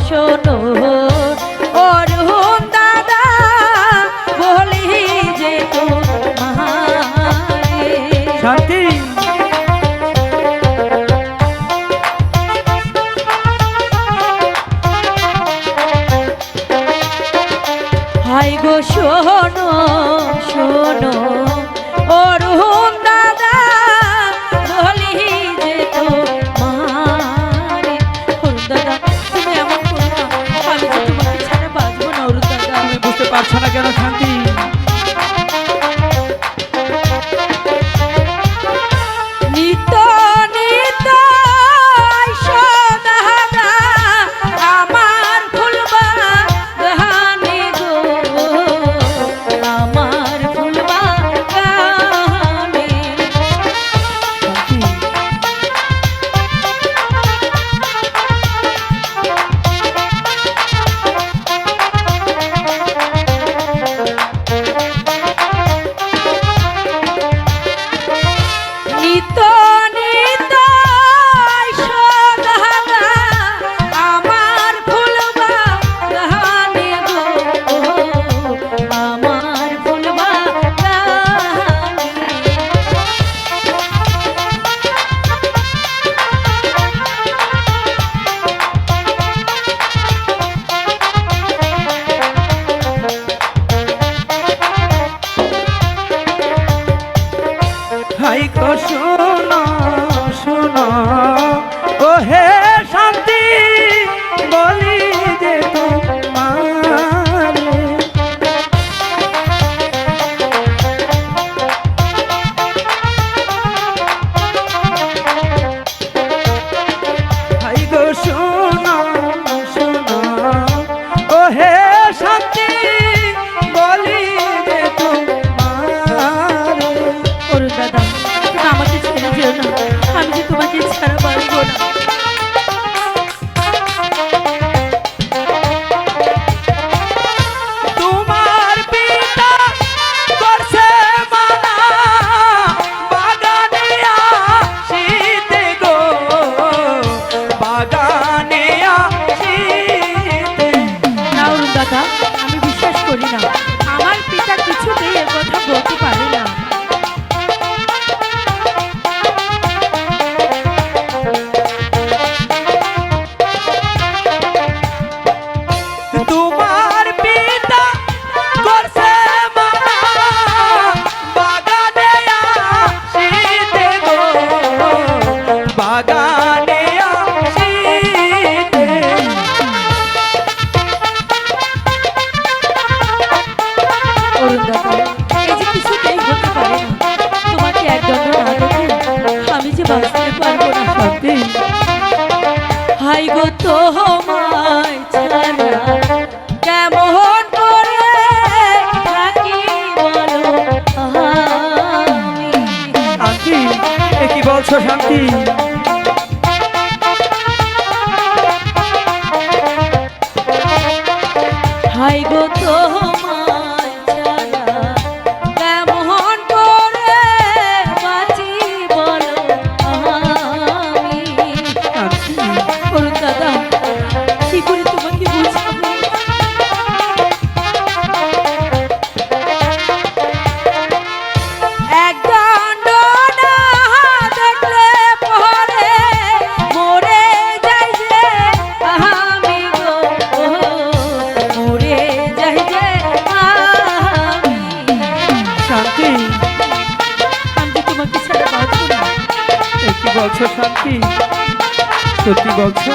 শোনো অরুণ দাদা বলি যে তোমারে শান্তি হাই গো শোনো শোনো অরুণ দাদা বলি যে তোমারে অরুণ দাদা তুমি এমন করো না, আমি যে তোমাকে ছাড়া বাঁচবো না অরুণ দাদা। তুমি বুঝতে পারছো না কেন শান্তি? নিত নিত আইসো দাদা আমার ফুলবা গানে গো, আমার ফুলবা গানে। নিত নিত আইসো দাদা আমার ফুলবা গানে গো, আমার ফুলবা গানে। হাই গো শোনো শোনো ও হে শান্তি বলি যে তোমারে হাই গো শোনো শোনো ও হে শান্তি বলি যে তোমারে অরুণ দাদা তুমি আমাকে ছেড়ে যেও না, আমি যে তোমাকে ছাড়া পারবো না। তোমার পিতা করছে মানা বাগানে আসিতে গো, বাগানে আসিতে। না অরুণ দাদা আমি বিশ্বাস করি না, আমার পিতা কিছুতেই এ কথা বলতে পারে না। তোমার পিতা করছে মানা বাগানে আসিতে গো, বাগানে আসিতে। অরুণ দাদা এই যে কিছুতেই হতে পারে না, তোমাকে এক দণ্ড না দেখে আমি যে বাঁচতে পারবো না। শান্তি হাই গো তোমায় ছাড়া কেমন করে থাকি বলো আমি। শান্তি এ কি বলছো শান্তি? হাই গো তোমায় ছাড়া কেমন করে বাঁচি বলো আমি। অরুণ দাদা কি করে তোমাকে বুঝাবো? এক দণ্ড না দেখলে পরে মরে যাই যে আমি গো, মরে যাই যে আমি। শান্তি আমি যে তোমাকে ছাড়া বাঁচবো না। এ কি বলছো শান্তি? সত্যি বলছো?